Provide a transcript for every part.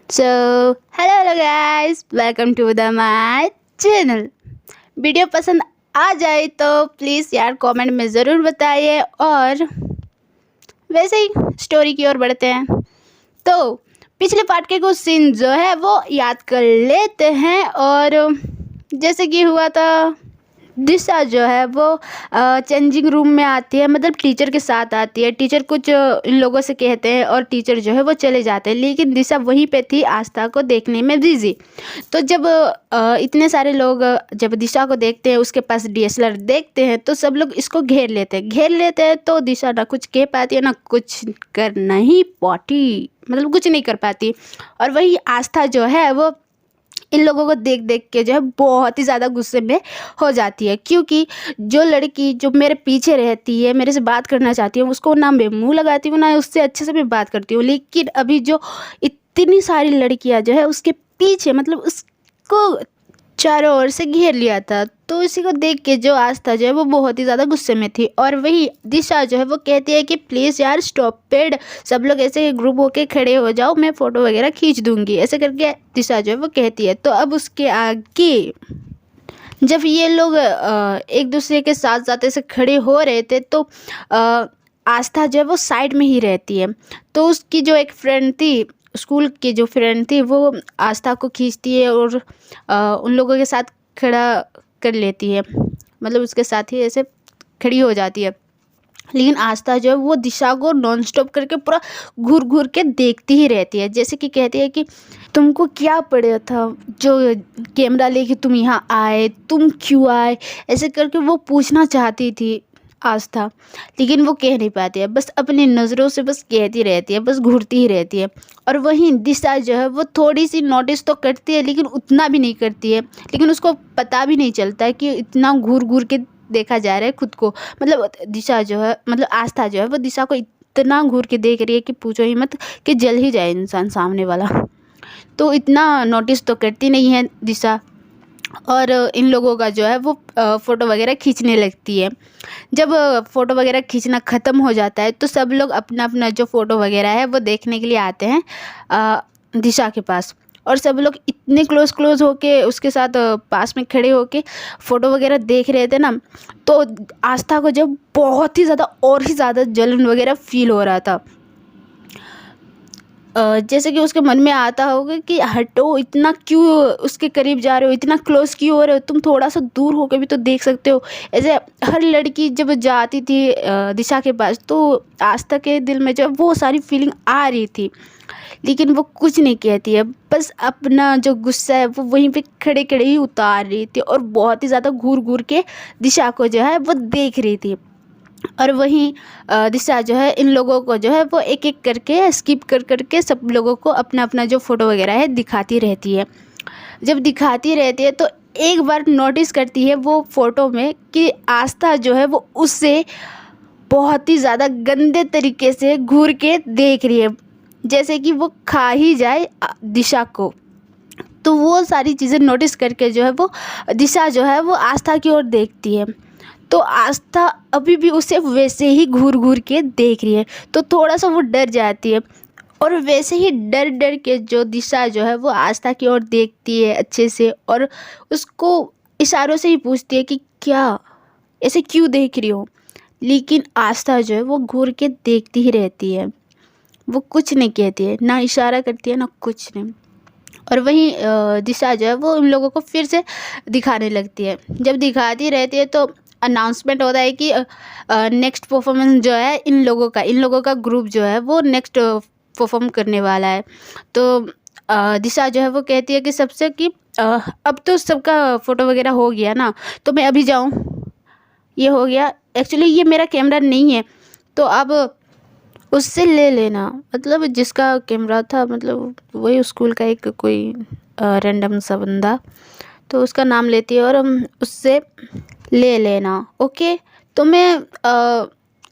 So hello guys, welcome to the my channel. Video पसंद आ जाए तो प्लीज़ यार कमेंट में ज़रूर बताइए। और वैसे ही स्टोरी की ओर बढ़ते हैं तो पिछले पार्ट के कुछ सीन जो है वो याद कर लेते हैं। और जैसे कि हुआ था, दिशा जो है वो चेंजिंग रूम में आती है, मतलब टीचर के साथ आती है। टीचर कुछ इन लोगों से कहते हैं और टीचर जो है वो चले जाते हैं, लेकिन दिशा वहीं पे थी आस्था को देखने में बिजी। तो जब इतने सारे लोग जब दिशा को देखते हैं, उसके पास डीएसएलआर देखते हैं, तो सब लोग इसको घेर लेते हैं। तो दिशा ना कुछ कह पाती है ना कुछ कर नहीं पाती, मतलब कुछ नहीं कर पाती। और वही आस्था जो है वो इन लोगों को देख देख के जो है बहुत ही ज़्यादा गुस्से में हो जाती है, क्योंकि जो लड़की जो मेरे पीछे रहती है, मेरे से बात करना चाहती है, उसको ना मैं मुंह लगाती हूँ ना उससे अच्छे से मैं बात करती हूँ। लेकिन अभी जो इतनी सारी लड़कियां जो है उसके पीछे, मतलब उसको चारों ओर से घेर लिया था, तो इसी को देख के जो आस्था जो है वो बहुत ही ज़्यादा गुस्से में थी। और वही दिशा जो है वो कहती है कि प्लीज़ यार स्टॉप इट, सब लोग ऐसे ग्रुप होके खड़े हो जाओ, मैं फ़ोटो वगैरह खींच दूंगी, ऐसे करके दिशा जो है वो कहती है। तो अब उसके आगे जब ये लोग एक दूसरे के साथ साथ ऐसे खड़े हो रहे थे, तो आस्था जो है वो साइड में ही रहती है। तो उसकी जो एक फ्रेंड थी, स्कूल की जो फ्रेंड थी, वो आस्था को खींचती है और उन लोगों के साथ खड़ा कर लेती है, मतलब उसके साथ ही ऐसे खड़ी हो जाती है। लेकिन आस्था जो है वो दिशा को नॉन स्टॉप करके पूरा घूर घूर के देखती ही रहती है, जैसे कि कहती है कि तुमको क्या पड़ा था जो कैमरा लेके तुम यहाँ आए, तुम क्यों आए, ऐसे करके वो पूछना चाहती थी आस्था। लेकिन वो कह नहीं पाती है, बस अपनी नज़रों से बस कहती रहती है, बस घूरती ही रहती है। और वहीं दिशा जो है वो थोड़ी सी नोटिस तो करती है, लेकिन उतना भी नहीं करती है। लेकिन उसको पता भी नहीं चलता है कि इतना घूर घूर के देखा जा रहा है खुद को। मतलब दिशा जो है, मतलब आस्था जो है वो दिशा को इतना घूर के देख रही है कि पूछो ही मत, कि जल ही जाए इंसान सामने वाला। तो इतना नोटिस तो करती नहीं है दिशा। और इन लोगों का जो है वो फ़ोटो वगैरह खींचने लगती है। जब फ़ोटो वगैरह खींचना ख़त्म हो जाता है, तो सब लोग अपना अपना जो फ़ोटो वगैरह है वो देखने के लिए आते हैं दिशा के पास। और सब लोग इतने क्लोज होके उसके साथ पास में खड़े होके फ़ोटो वगैरह देख रहे थे ना, तो आस्था को जब बहुत ही ज़्यादा और ही ज़्यादा जलन वगैरह फील हो रहा था। जैसे कि उसके मन में आता होगा कि हटो, इतना क्यों उसके करीब जा रहे हो, इतना क्लोज क्यों हो रहे हो, तुम थोड़ा सा दूर होकर भी तो देख सकते हो। ऐसे हर लड़की जब जाती थी दिशा के पास, तो आस्था के दिल में जो वो सारी फीलिंग आ रही थी, लेकिन वो कुछ नहीं कहती है, बस अपना जो गुस्सा है वो वहीं पे खड़े खड़े ही उतार रही थी। और बहुत ही ज़्यादा घूर घूर के दिशा को जो है वो देख रही थी। और वहीं दिशा जो है इन लोगों को जो है वो एक एक करके स्किप कर करके सब लोगों को अपना अपना जो फ़ोटो वगैरह है दिखाती रहती है। जब दिखाती रहती है तो एक बार नोटिस करती है वो फ़ोटो में कि आस्था जो है वो उससे बहुत ही ज़्यादा गंदे तरीके से घूर के देख रही है, जैसे कि वो खा ही जाए दिशा को। तो वो सारी चीज़ें नोटिस करके जो है वो दिशा जो है वो आस्था की ओर देखती है। तो आस्था अभी भी उसे वैसे ही घूर घूर के देख रही है, तो थोड़ा सा वो डर जाती है। और वैसे ही डर डर के जो दिशा जो है वो आस्था की ओर देखती है अच्छे से, और उसको इशारों से ही पूछती है कि क्या, ऐसे क्यों देख रही हो। लेकिन आस्था जो है वो घूर के देखती ही रहती है, वो कुछ नहीं कहती है, ना इशारा करती है ना कुछ नहीं। और वहीं दिशा जो है वो उन लोगों को फिर से दिखाने लगती है। जब दिखाती रहती है तो अनाउंसमेंट होता है कि नेक्स्ट परफॉर्मेंस जो है इन लोगों का ग्रुप जो है वो नेक्स्ट परफॉर्म करने वाला है। तो दिशा जो है वो कहती है कि सबसे कि अब तो सबका फ़ोटो वगैरह हो गया ना, तो मैं अभी जाऊँ, ये हो गया। एक्चुअली ये मेरा कैमरा नहीं है, तो अब उससे ले लेना, मतलब जिसका कैमरा था, मतलब वही स्कूल का एक कोई रैंडम सा बंदा, तो उसका नाम लेती है और हम उससे ले लेना। ओके, तो मैं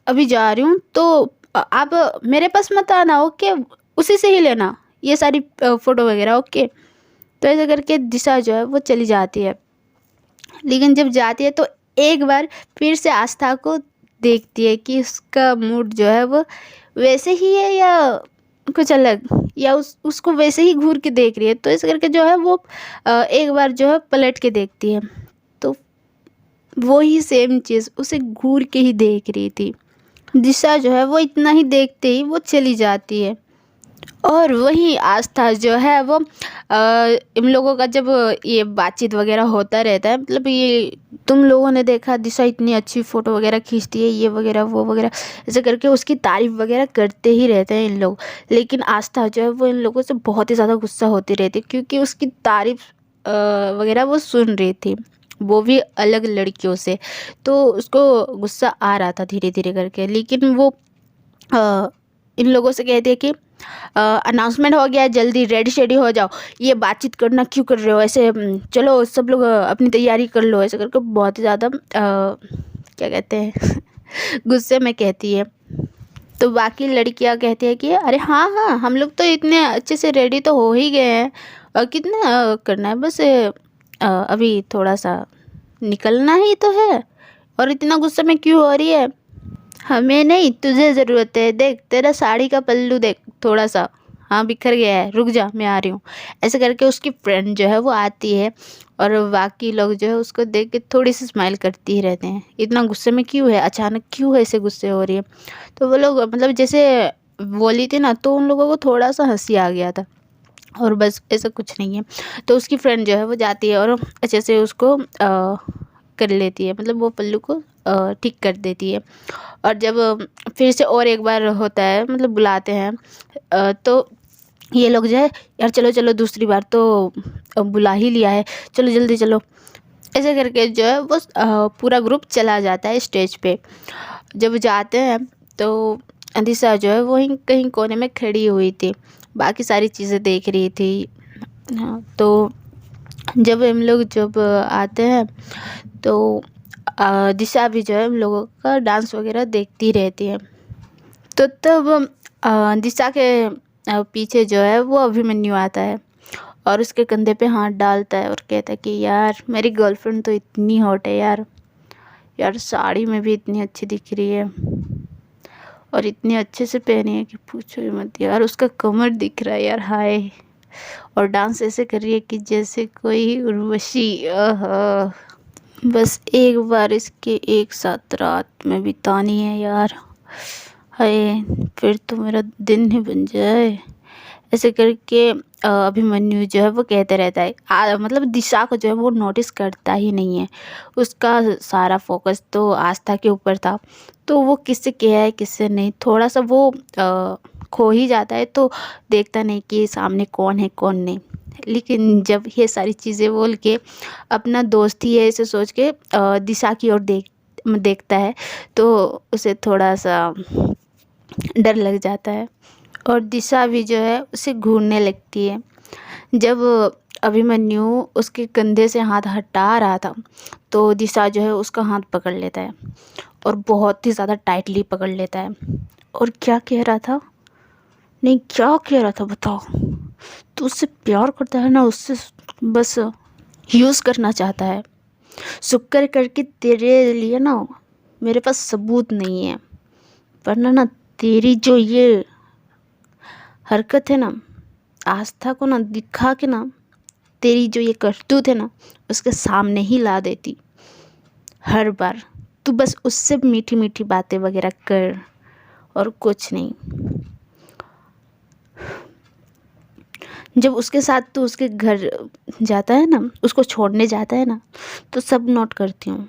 अभी जा रही हूँ, तो आप मेरे पास मत आना, ओके, उसी से ही लेना ये सारी फ़ोटो वगैरह। ओके, तो ऐसे करके दिशा जो है वो चली जाती है। लेकिन जब जाती है तो एक बार फिर से आस्था को देखती है कि उसका मूड जो है वो वैसे ही है या कुछ अलग, या उसको वैसे ही घूर के देख रही है। तो इस करके जो है वो एक बार जो है पलट के देखती है, तो वो ही सेम चीज़ उसे घूर के ही देख रही थी। दिशा जो है वो इतना ही देखते ही वो चली जाती है। और वही आस्था जो है वो इन लोगों का जब ये बातचीत वगैरह होता रहता है, मतलब ये तुम लोगों ने देखा दिशा इतनी अच्छी फ़ोटो वगैरह खींचती है, ये वगैरह वो वगैरह, ऐसे करके उसकी तारीफ़ वगैरह करते ही रहते हैं इन लोग। लेकिन आस्था जो है वो इन लोगों से बहुत ही ज़्यादा गुस्सा होती रहती है, क्योंकि उसकी तारीफ़ वगैरह वो सुन रही थी, वो भी अलग लड़कियों से। तो उसको गुस्सा आ रहा था धीरे धीरे करके। लेकिन वो इन लोगों से कहती है कि अनाउंसमेंट हो गया है, जल्दी रेडी शेडी हो जाओ, ये बातचीत करना क्यों कर रहे हो ऐसे, चलो सब लोग अपनी तैयारी कर लो, ऐसे करके बहुत ही ज़्यादा क्या कहते हैं गुस्से में कहती है। तो बाकी लड़कियां कहती है कि अरे हाँ हाँ, हम लोग तो इतने अच्छे से रेडी तो हो ही गए हैं, और कितना करना है, बस अभी थोड़ा सा निकलना ही तो है, और इतना गुस्से में क्यों हो रही है। हमें नहीं, तुझे ज़रूरत है, देख तेरा साड़ी का पल्लू देख थोड़ा सा, हाँ बिखर गया है, रुक जा मैं आ रही हूँ। ऐसे करके उसकी फ्रेंड जो है वो आती है, और बाकी लोग जो है उसको देख के थोड़ी सी स्माइल करती ही रहते हैं, इतना गुस्से में क्यों है, अचानक क्यों है ऐसे गुस्से हो रही है। तो वो लोग मतलब जैसे बोली थी ना, तो उन लोगों को थोड़ा सा हंसी आ गया था, और बस ऐसा कुछ नहीं है। तो उसकी फ्रेंड जो है वो जाती है और अच्छे से उसको कर लेती है, मतलब वो पल्लू को ठीक कर देती है। और जब फिर से और एक बार होता है, मतलब बुलाते हैं, तो ये लोग जो है यार चलो चलो दूसरी बार तो बुला ही लिया है, चलो जल्दी चलो, ऐसे करके जो है वो पूरा ग्रुप चला जाता है स्टेज पे। जब जाते हैं तो दिशा जो है वहीं कहीं कोने में खड़ी हुई थी, बाकी सारी चीज़ें देख रही थी। हाँ, तो जब आते हैं तो दिशा भी जो है हम लोगों का डांस वगैरह देखती रहती है। तो तब दिशा के पीछे जो है वो अभिमन्यु आता है, और उसके कंधे पे हाथ डालता है और कहता है कि यार मेरी गर्लफ्रेंड तो इतनी हॉट है यार, यार साड़ी में भी इतनी अच्छी दिख रही है, और इतने अच्छे से पहनी है कि पूछो ही मत यार, उसका कमर दिख रहा है यार, हाय, और डांस ऐसे कर रही है कि जैसे कोई उर्वशी। बस एक बार इसके एक साथ रात में बितानी है यार, हाय, फिर तो मेरा दिन ही बन जाए। ऐसे करके अभिमन्यु जो है वो कहते रहता है, मतलब दिशा को जो है वो नोटिस करता ही नहीं है, उसका सारा फोकस तो आस्था के ऊपर था। तो वो किससे क्या है किससे नहीं, थोड़ा सा वो खो ही जाता है, तो देखता नहीं कि सामने कौन है कौन नहीं। लेकिन जब ये सारी चीज़ें बोल के अपना दोस्त ही है ऐसे सोच के दिशा की ओर देखता है, तो उसे थोड़ा सा डर लग जाता है, और दिशा भी जो है उसे घूरने लगती है। जब अभिमन्यु उसके कंधे से हाथ हटा रहा था, तो दिशा जो है उसका हाथ पकड़ लेता है, और बहुत ही ज़्यादा टाइटली पकड़ लेता है। और क्या कह रहा था, नहीं क्या कह रहा था बताओ, तू उससे प्यार करता है ना, उससे बस यूज़ करना चाहता है, शुक्र करके तेरे लिए ना मेरे पास सबूत नहीं है, वरना ना तेरी जो ये हरकत है ना, आस्था को ना दिखा के ना, तेरी जो ये करतूत है ना उसके सामने ही ला देती हर बार। तू बस उससे मीठी मीठी बातें वगैरह कर, और कुछ नहीं। जब उसके साथ तू उसके घर जाता है ना, उसको छोड़ने जाता है ना, तो सब नोट करती हूँ,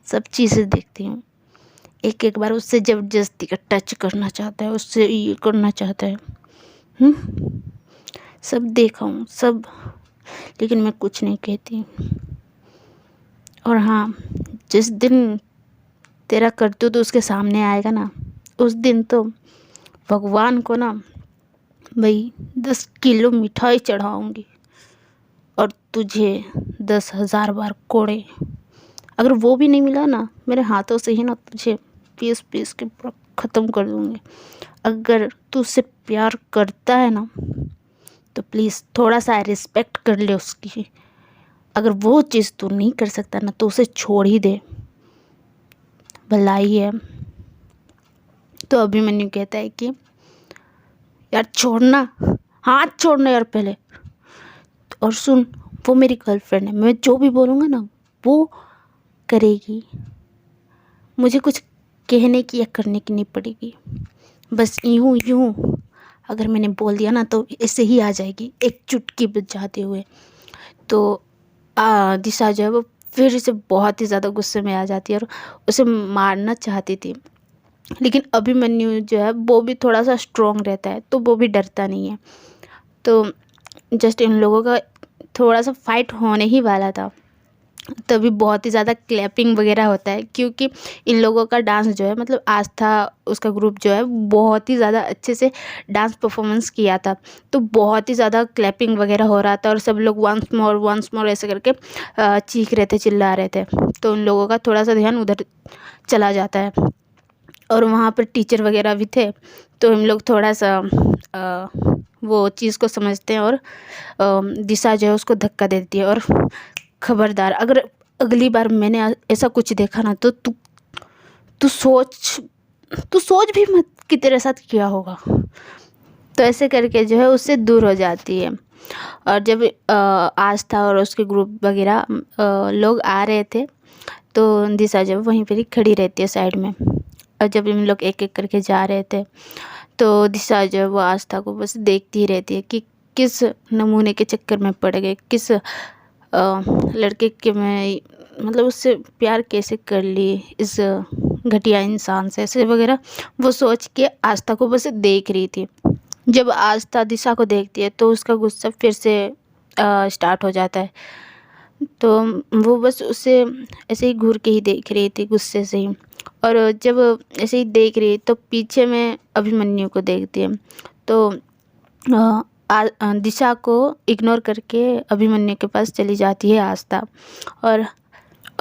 सब चीज़ें देखती हूँ। एक एक बार उससे ज़बरदस्ती का टच करना चाहता है, उससे ये करना चाहता है, सब देखा हूँ सब, लेकिन मैं कुछ नहीं कहती। और हाँ, जिस दिन तेरा करतूत तो उसके सामने आएगा ना, उस दिन तो भगवान को ना भाई 10 किलो मिठाई चढ़ाऊँगी, और तुझे 10,000 बार कोड़े। अगर वो भी नहीं मिला ना, मेरे हाथों से ही ना तुझे पीस पीस के पूरा ख़त्म कर दूँगी। अगर तू उससे प्यार करता है ना, तो प्लीज़ थोड़ा सा रिस्पेक्ट कर ले उसकी। अगर वो चीज़ तू नहीं कर सकता ना, तो उसे छोड़ ही दे, भलाई है। तो अभिमन्यु कहता है कि यार छोड़ना, हाथ छोड़ना यार पहले। और सुन, वो मेरी गर्लफ्रेंड है, मैं जो भी बोलूँगा ना वो करेगी। मुझे कुछ कहने की या करने की नहीं पड़ेगी, बस यूँ यूँ अगर मैंने बोल दिया ना तो ऐसे ही आ जाएगी एक चुटकी बजाते हुए। तो दिशा जो है वो फिर से बहुत ही ज़्यादा गुस्से में आ जाती है और उसे मारना चाहती थी। लेकिन अभिमन्यु जो है वो भी थोड़ा सा स्ट्रॉन्ग रहता है, तो वो भी डरता नहीं है। तो जस्ट इन लोगों का थोड़ा सा फाइट होने ही वाला था, तभी बहुत ही ज़्यादा क्लैपिंग वगैरह होता है, क्योंकि इन लोगों का डांस जो है मतलब आस्था उसका ग्रुप जो है बहुत ही ज़्यादा अच्छे से डांस परफॉर्मेंस किया था। तो बहुत ही ज़्यादा क्लैपिंग वगैरह हो रहा था और सब लोग वंस मोर ऐसे करके चीख रहे थे, चिल्ला रहे थे। तो इन लोगों का थोड़ा सा ध्यान उधर चला जाता है और वहाँ पर टीचर वगैरह भी थे। तो हम लोग थोड़ा सा वो चीज़ को समझते हैं और दिशा जो है उसको धक्का दे देती है और खबरदार अगर अगली बार मैंने ऐसा कुछ देखा ना तो तू सोच भी मत कि तेरे साथ क्या होगा। तो ऐसे करके जो है उससे दूर हो जाती है। और जब आस्था और उसके ग्रुप वगैरह लोग आ रहे थे तो दिशा जब वहीं पर ही खड़ी रहती है साइड में। और जब हम लोग एक एक करके जा रहे थे तो दिशा जो है वो आस्था को बस देखती ही रहती है कि किस नमूने के चक्कर में पड़ गए, किस लड़के के मैं मतलब उससे प्यार कैसे कर ली इस घटिया इंसान से, ऐसे वगैरह वो सोच के आस्था को बस देख रही थी। जब आस्था दिशा को देखती है तो उसका गुस्सा फिर से स्टार्ट हो जाता है। तो वो बस उसे ऐसे ही घूर के ही देख रही थी गुस्से से ही। और जब ऐसे ही देख रही तो पीछे में अभिमन्यु को देखती है। तो दिशा को इग्नोर करके अभिमन्यु के पास चली जाती है आस्था और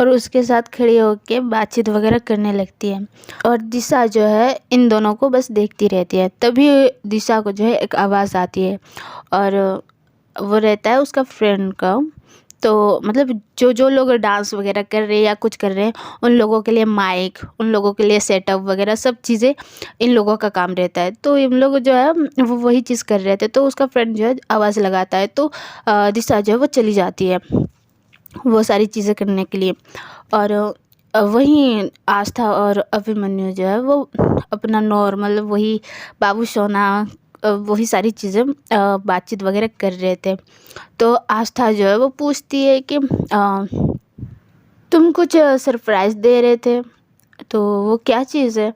उसके साथ खड़ी होकर बातचीत वगैरह करने लगती है। और दिशा जो है इन दोनों को बस देखती रहती है। तभी दिशा को जो है एक आवाज़ आती है और वो रहता है उसका फ्रेंड का। तो मतलब जो लोग डांस वगैरह कर रहे हैं या कुछ कर रहे हैं उन लोगों के लिए माइक, उन लोगों के लिए सेटअप वगैरह सब चीज़ें इन लोगों का काम रहता है। तो इन लोग जो है वो वही चीज़ कर रहे थे। तो उसका फ्रेंड जो है आवाज़ लगाता है तो दिशा जो है वो चली जाती है वो सारी चीज़ें करने के लिए। और वहीं आस्था और अभिमन्यु जो है वो अपना नॉर्मल वही बाबू सोना वही सारी चीज़ें बातचीत वगैरह कर रहे थे। तो आस्था जो है वो पूछती है कि तुम कुछ सरप्राइज़ दे रहे थे, तो वो क्या चीज़ है,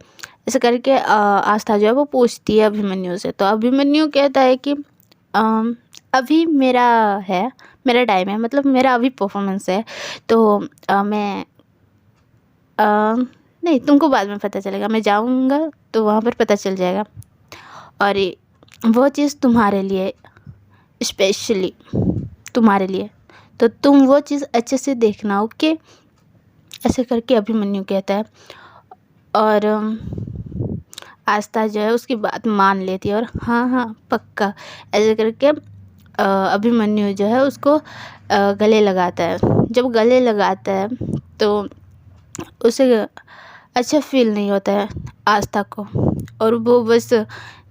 ऐसे करके आस्था जो है वो पूछती है अभिमन्यु से। तो अभिमन्यु कहता है कि अभी मेरा टाइम है, मतलब मेरा अभी परफॉर्मेंस है। तो मैं नहीं, तुमको बाद में पता चलेगा, मैं जाऊँगा तो वहाँ पर पता चल जाएगा। और वो चीज़ तुम्हारे लिए, स्पेशली तुम्हारे लिए, तो तुम वो चीज़ अच्छे से देखना, ओके, ऐसे करके अभिमन्यु कहता है। और आस्था जो है उसकी बात मान लेती है और हाँ हाँ पक्का, ऐसे करके अभिमन्यु जो है उसको गले लगाता है। जब गले लगाता है तो उसे अच्छा फील नहीं होता है आस्था को, और वो बस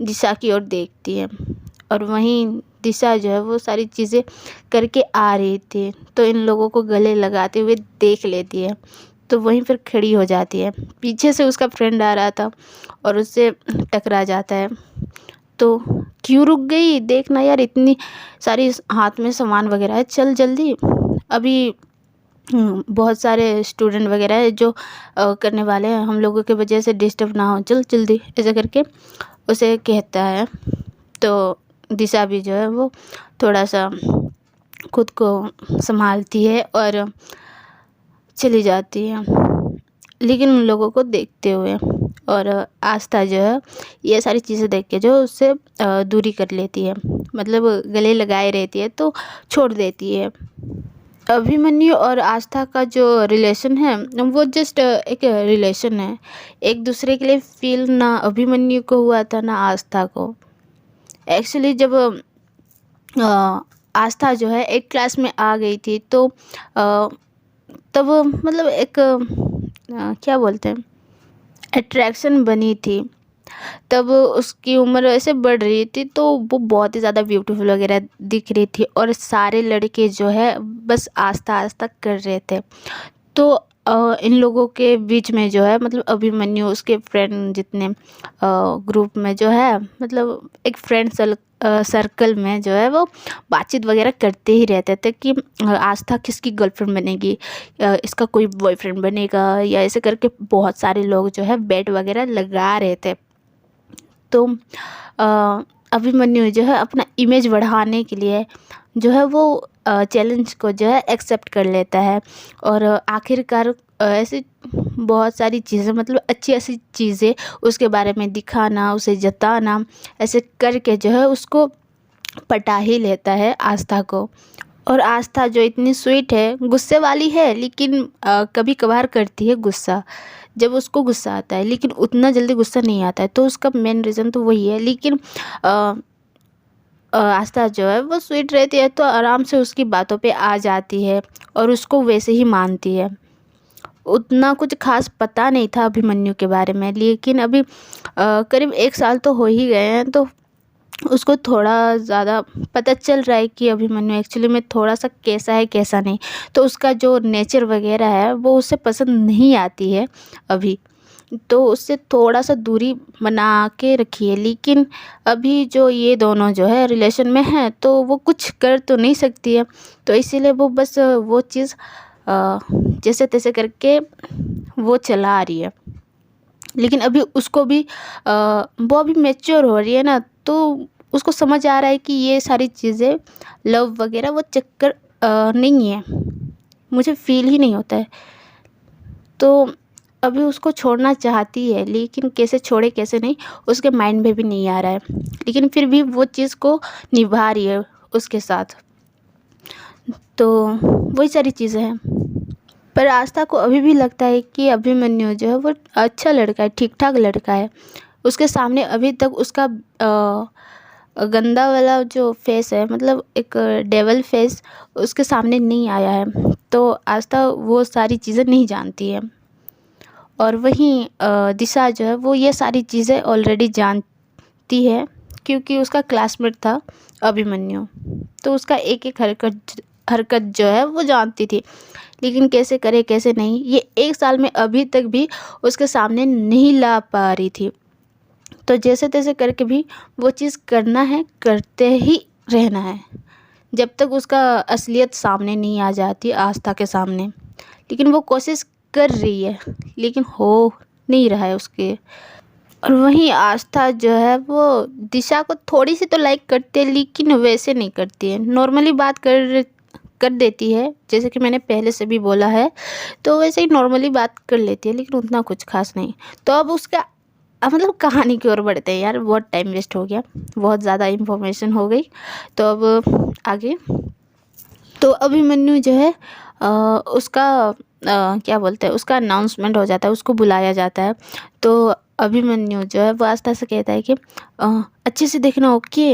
दिशा की ओर देखती है। और वहीं दिशा जो है वो सारी चीज़ें करके आ रही थी तो इन लोगों को गले लगाते हुए देख लेती है। तो वहीं पर खड़ी हो जाती है। पीछे से उसका फ्रेंड आ रहा था और उससे टकरा जाता है। तो क्यों रुक गई, देखना यार इतनी सारी हाथ में सामान वगैरह है, चल जल्दी, अभी बहुत सारे स्टूडेंट वगैरह है जो करने वाले हैं, हम लोगों के वजह से डिस्टर्ब ना हो, चल जल्दी, ऐसे करके उसे कहता है। तो दिशा भी जो है वो थोड़ा सा खुद को संभालती है और चली जाती है, लेकिन उन लोगों को देखते हुए। और आस्था जो है ये सारी चीज़ें देख के जो उससे दूरी कर लेती है, मतलब गले लगाए रहती है तो छोड़ देती है। अभिमन्यु और आस्था का जो रिलेशन है वो जस्ट एक रिलेशन है, एक दूसरे के लिए फील ना अभिमन्यु को हुआ था ना आस्था को। एक्चुअली जब आस्था जो है एक क्लास में आ गई थी तो तब मतलब एक क्या बोलते हैं, अट्रैक्शन बनी थी। तब उसकी उम्र ऐसे बढ़ रही थी, तो वो बहुत ही ज़्यादा ब्यूटीफुल वगैरह दिख रही थी और सारे लड़के जो है बस आस्था आस्था कर रहे थे। तो इन लोगों के बीच में जो है मतलब अभिमन्यु उसके फ्रेंड जितने ग्रुप में जो है मतलब एक फ्रेंड सर्कल में जो है वो बातचीत वगैरह करते ही रहते थे कि आस्था किसकी गर्लफ्रेंड बनेगी, इसका कोई बॉयफ्रेंड बनेगा, या ऐसे करके बहुत सारे लोग जो है बेट वगैरह लगा रहे थे। तो अभिमन्यु जो है अपना इमेज बढ़ाने के लिए जो है वो चैलेंज को जो है एक्सेप्ट कर लेता है और आखिरकार ऐसी बहुत सारी चीज़ें मतलब अच्छी ऐसी चीज़ें उसके बारे में दिखाना, उसे जताना, ऐसे करके जो है उसको पटा ही लेता है आस्था को। और आस्था जो इतनी स्वीट है, गुस्से वाली है, लेकिन कभी कभार करती है गुस्सा जब उसको गुस्सा आता है, लेकिन उतना जल्दी गुस्सा नहीं आता है। तो उसका मेन रीज़न तो वही है। लेकिन आस्था जो है वो स्वीट रहती है तो आराम से उसकी बातों पे आ जाती है और उसको वैसे ही मानती है। उतना कुछ खास पता नहीं था अभिमन्यु के बारे में, लेकिन अभी करीब 1 साल तो हो ही गए हैं, तो उसको थोड़ा ज़्यादा पता चल रहा है कि अभिमन्यु एक्चुअली में थोड़ा सा कैसा है कैसा नहीं। तो उसका जो नेचर वगैरह है वो उसे पसंद नहीं आती है अभी, तो उससे थोड़ा सा दूरी बना के रखिए। लेकिन अभी जो ये दोनों जो है रिलेशन में हैं तो वो कुछ कर तो नहीं सकती है, तो इसीलिए वो बस वो चीज़ जैसे तैसे करके वो चला आ रही है। लेकिन अभी उसको भी वो अभी मैच्योर हो रही है ना, तो उसको समझ आ रहा है कि ये सारी चीज़ें लव वगैरह वो चक्कर नहीं है, मुझे फील ही नहीं होता है। तो अभी उसको छोड़ना चाहती है, लेकिन कैसे छोड़े कैसे नहीं उसके माइंड में भी नहीं आ रहा है, लेकिन फिर भी वो चीज़ को निभा रही है उसके साथ। तो वही सारी चीज़ें हैं। पर आस्था को अभी भी लगता है कि अभिमन्यु जो है वो अच्छा लड़का है, ठीक ठाक लड़का है। उसके सामने अभी तक उसका गंदा वाला जो फेस है, मतलब एक डेविल फेस उसके सामने नहीं आया है। तो आस्था वो सारी चीज़ें नहीं जानती है। और वहीं दिशा जो है वो ये सारी चीज़ें ऑलरेडी जानती है, क्योंकि उसका क्लासमेट था अभिमन्यु। तो उसका एक एक हरकत जो है वो जानती थी, लेकिन कैसे करे कैसे नहीं ये 1 साल में अभी तक भी उसके सामने नहीं ला पा रही थी। तो जैसे तैसे करके भी वो चीज़ करना है, करते ही रहना है जब तक उसका असलियत सामने नहीं आ जाती आस्था के सामने। लेकिन वो कोशिश कर रही है, लेकिन हो नहीं रहा है उसके। और वहीं आस्था जो है वो दिशा को थोड़ी सी तो लाइक करती है, लेकिन वैसे नहीं करती है। नॉर्मली बात कर देती है, जैसे कि मैंने पहले से भी बोला है, तो वैसे ही नॉर्मली बात कर लेती है, लेकिन उतना कुछ खास नहीं। तो अब उसका मतलब कहानी की ओर बढ़ते हैं यार, बहुत टाइम वेस्ट हो गया, बहुत ज़्यादा इन्फॉर्मेशन हो गई। तो अब आगे तो अभिमन्यु जो है उसका क्या बोलते हैं, उसका अनाउंसमेंट हो जाता है, उसको बुलाया जाता है। तो अभिमन्यु जो है वो आस्था से कहता है कि अच्छे से देखना, ओके,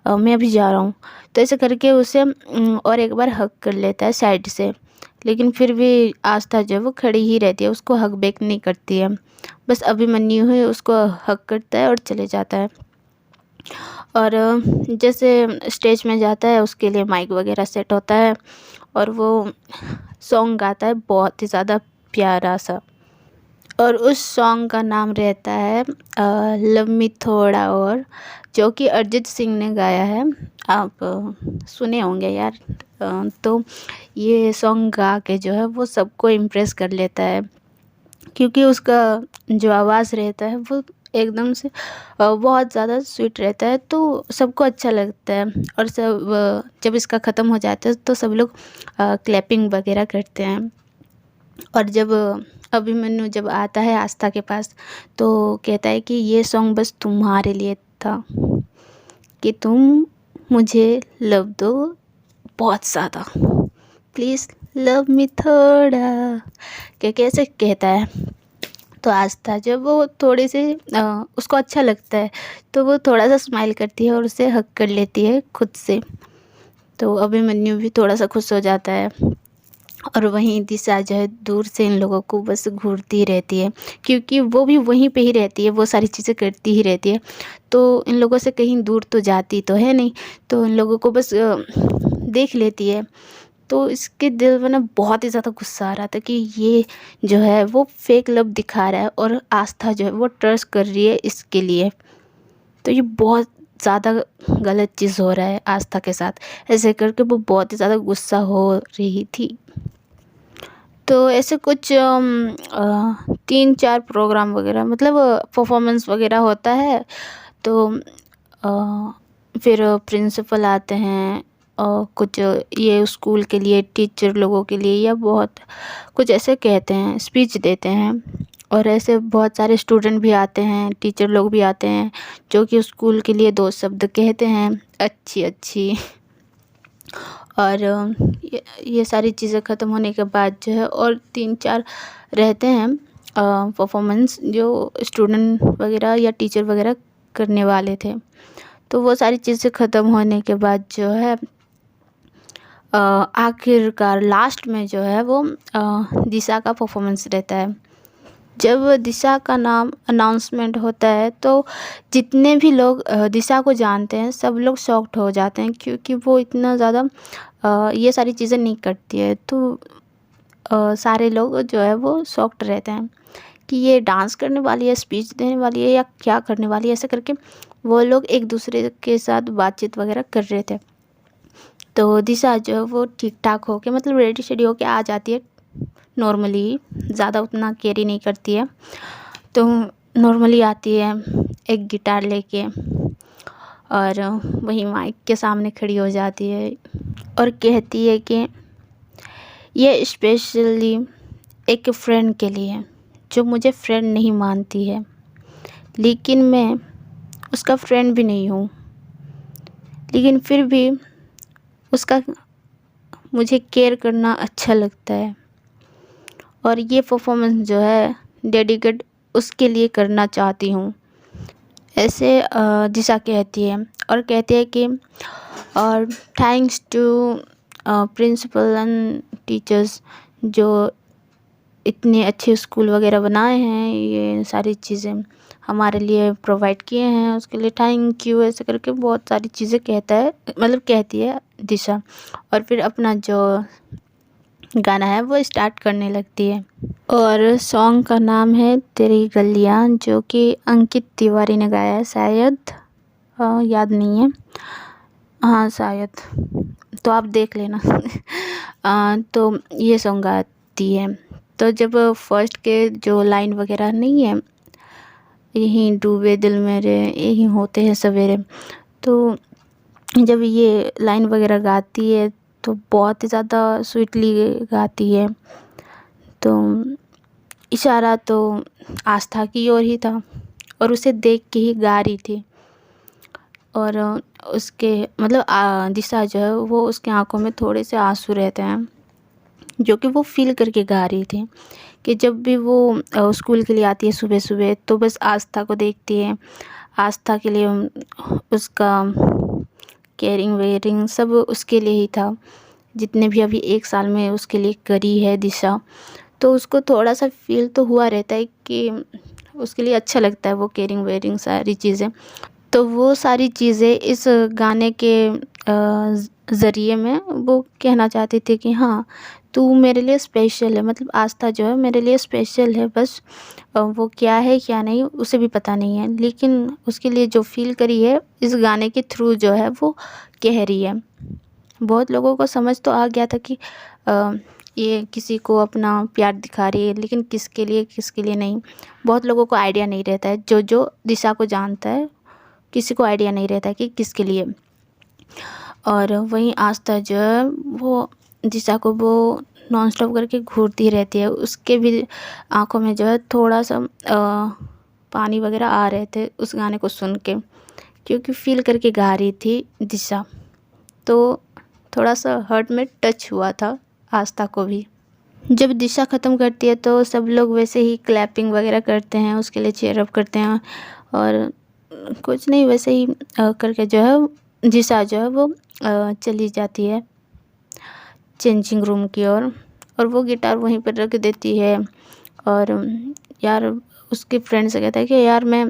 मैं अभी जा रहा हूँ। तो ऐसे करके उसे और एक बार हग कर लेता है साइड से, लेकिन फिर भी आस्था जो है वो खड़ी ही रहती है, उसको हग बैक नहीं करती है। बस अभिमन्यु ही उसको हग करता है और चले जाता है। और जैसे स्टेज में जाता है उसके लिए माइक वगैरह सेट होता है और वो सॉन्ग गाता है बहुत ही ज़्यादा प्यारा सा, और उस सॉन्ग का नाम रहता है लव मी थोड़ा और, जो कि अरिजीत सिंह ने गाया है। आप सुने होंगे यार। तो ये सॉन्ग गा के जो है वो सबको इम्प्रेस कर लेता है, क्योंकि उसका जो आवाज़ रहता है वो एकदम से बहुत ज़्यादा स्वीट रहता है, तो सबको अच्छा लगता है। और सब जब इसका ख़त्म हो जाता है तो सब लोग क्लैपिंग वगैरह करते हैं। और जब अभिमन्यु जब आता है आस्था के पास तो कहता है कि ये सॉन्ग बस तुम्हारे लिए था, कि तुम मुझे लव दो बहुत ज़्यादा, प्लीज़ लव मी थोड़ा, क्या कैसे कहता है। तो आस्था जब वो थोड़ी सी उसको अच्छा लगता है तो वो थोड़ा सा स्माइल करती है और उसे हग कर लेती है खुद से। तो अभिमन्यु भी थोड़ा सा खुश हो जाता है। और वहीं दिशा जो है दूर से इन लोगों को बस घूरती ही रहती है, क्योंकि वो भी वहीं पे ही रहती है, वो सारी चीज़ें करती ही रहती है। तो इन लोगों से कहीं दूर तो जाती तो है नहीं, तो इन लोगों को बस देख लेती है। तो इसके दिल में ना बहुत ही ज़्यादा गुस्सा आ रहा था कि ये जो है वो फेक लव दिखा रहा है और आस्था जो है वो ट्रस्ट कर रही है इसके लिए। तो ये बहुत ज़्यादा गलत चीज़ हो रहा है आस्था के साथ। ऐसे करके वो बहुत ही ज़्यादा गुस्सा हो रही थी। तो ऐसे कुछ 3-4 प्रोग्राम वगैरह, मतलब परफॉर्मेंस वगैरह होता है। तो फिर प्रिंसिपल आते हैं और कुछ ये स्कूल के लिए, टीचर लोगों के लिए, या बहुत कुछ ऐसे कहते हैं, स्पीच देते हैं। और ऐसे बहुत सारे स्टूडेंट भी आते हैं, टीचर लोग भी आते हैं, जो कि स्कूल के लिए 2 शब्द कहते हैं, अच्छी अच्छी। और ये सारी चीज़ें ख़त्म होने के बाद जो है और 3-4 रहते हैं परफॉर्मेंस, जो स्टूडेंट वगैरह या टीचर वगैरह करने वाले थे। तो वो सारी चीज़ें ख़त्म होने के बाद जो है आखिरकार लास्ट में जो है वो दिशा का परफॉर्मेंस रहता है। जब दिशा का नाम अनाउंसमेंट होता है तो जितने भी लोग दिशा को जानते हैं सब लोग शॉक्ड हो जाते हैं, क्योंकि वो इतना ज़्यादा ये सारी चीज़ें नहीं करती है। तो सारे लोग जो है वो शॉक्ड रहते हैं कि ये डांस करने वाली है, स्पीच देने वाली है, या क्या करने वाली है। ऐसे करके वो लोग एक दूसरे के साथ बातचीत वगैरह कर रहे थे। तो दिशा जो है वो ठीक ठाक होके, मतलब रेडी शेडी होके आ जाती है नॉर्मली, ज़्यादा उतना कैरी नहीं करती है। तो नॉर्मली आती है एक गिटार लेके, और वहीं माइक के सामने खड़ी हो जाती है और कहती है कि ये स्पेशली एक फ्रेंड के लिए, जो मुझे फ्रेंड नहीं मानती है, लेकिन मैं उसका फ्रेंड भी नहीं हूँ, लेकिन फिर भी उसका मुझे केयर करना अच्छा लगता है। और ये परफॉर्मेंस जो है डेडिकेट उसके लिए करना चाहती हूँ। ऐसे दिशा कहती है, और कहती है कि और thanks to principal and teachers, जो इतने अच्छे स्कूल वगैरह बनाए हैं, ये सारी चीज़ें हमारे लिए प्रोवाइड किए हैं, उसके लिए थैंक यू। ऐसे करके बहुत सारी चीज़ें कहता है, मतलब कहती है दिशा। और फिर अपना जो गाना है वो स्टार्ट करने लगती है। और सॉन्ग का नाम है तेरी गलियां, जो कि अंकित तिवारी ने गाया है शायद, याद नहीं है, हाँ शायद, तो आप देख लेना। तो ये सॉन्ग गाती है। तो जब फर्स्ट के जो लाइन वगैरह नहीं है, यहीं डूबे दिल मेरे यहीं होते हैं सवेरे, तो जब ये लाइन वगैरह गाती है तो बहुत ही ज़्यादा स्वीटली गाती है। तो इशारा तो आस्था की ओर ही था, और उसे देख के ही गा रही थी। और उसके मतलब दिशा जो है वो, उसके आंखों में थोड़े से आंसू रहते हैं, जो कि वो फील करके गा रही थी। कि जब भी वो स्कूल के लिए आती है सुबह सुबह, तो बस आस्था को देखती है, आस्था के लिए उसका केयरिंग वेयरिंग सब उसके लिए ही था, जितने भी अभी 1 साल में उसके लिए करी है दिशा। तो उसको थोड़ा सा फील तो हुआ रहता है कि उसके लिए अच्छा लगता है वो केयरिंग वेयरिंग सारी चीज़ें। तो वो सारी चीज़ें इस गाने के ज़रिए में वो कहना चाहती थी कि हाँ, तू मेरे लिए स्पेशल है, मतलब आस्था जो है मेरे लिए स्पेशल है। बस वो क्या है क्या नहीं उसे भी पता नहीं है, लेकिन उसके लिए जो फील करी है इस गाने के थ्रू जो है वो कह रही है। बहुत लोगों को समझ तो आ गया था कि ये किसी को अपना प्यार दिखा रही है, लेकिन किसके लिए नहीं, बहुत लोगों को आइडिया नहीं रहता है। जो जो दिशा को जानता है, किसी को आइडिया नहीं रहता कि किसके लिए। और वहीं आस्था जो है वो दिशा को वो नॉन स्टॉप करके घूरती रहती है। उसके भी आंखों में जो है थोड़ा सा पानी वगैरह आ रहे थे उस गाने को सुन के, क्योंकि फील करके गा रही थी दिशा। तो थोड़ा सा हर्ट में टच हुआ था आस्था को भी। जब दिशा ख़त्म करती है तो सब लोग वैसे ही क्लैपिंग वगैरह करते हैं, उसके लिए चीयर अप करते हैं, और कुछ नहीं वैसे ही करके जो है दिशा जो है वो चली जाती है चेंजिंग रूम की ओर। और वो गिटार वहीं पर रख देती है। और यार उसके फ्रेंड से कहता है कि यार मैं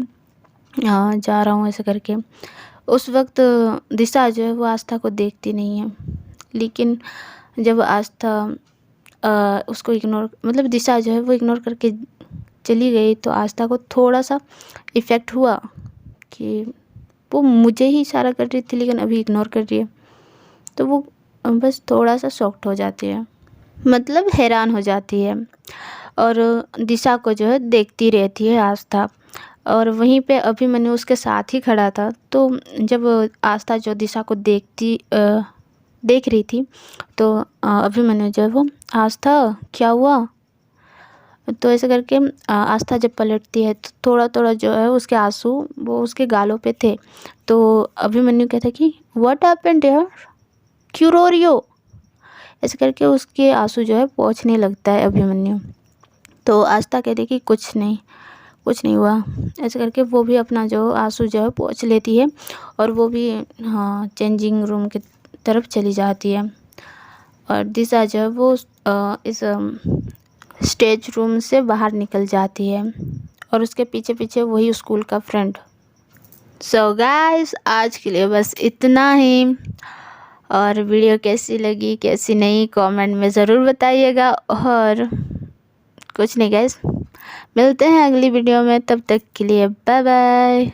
जा रहा हूँ ऐसे करके। उस वक्त दिशा जो है वो आस्था को देखती नहीं है, लेकिन जब आस्था उसको इग्नोर मतलब दिशा जो है वो इग्नोर करके चली गई, तो आस्था को थोड़ा सा इफ़ेक्ट हुआ कि वो मुझे ही इशारा कर रही थी लेकिन अभी इग्नोर कर रही है। तो वो बस थोड़ा सा शॉक्ड हो जाती है, मतलब हैरान हो जाती है, और दिशा को जो है देखती रहती है आस्था। और वहीं पे अभिमन्यु उसके साथ ही खड़ा था। तो जब आस्था जो दिशा को देख रही थी, तो अभिमन्यु जो है वो आस्था क्या हुआ, तो ऐसे करके आस्था जब पलटती है तो थोड़ा थोड़ा जो है उसके आंसू वो उसके गालों पे थे। तो अभिमन्यु कहता है कि व्हाट हैपेंड यार, क्यों रो रही हो, ऐसे करके उसके आंसू जो है पोंछने लगता है अभिमन्यु। तो आस्था कहती है कि कुछ नहीं हुआ, ऐसे करके वो भी अपना जो आंसू जो है पोंछ लेती है, और वो भी चेंजिंग रूम की तरफ चली जाती है। और दिशा जो है वो इस स्टेज रूम से बाहर निकल जाती है, और उसके पीछे पीछे वही स्कूल का फ्रेंड। सो गाइस, आज के लिए बस इतना ही। और वीडियो कैसी लगी कैसी नहीं कमेंट में ज़रूर बताइएगा। और कुछ नहीं गाइस, मिलते हैं अगली वीडियो में, तब तक के लिए बाय बाय।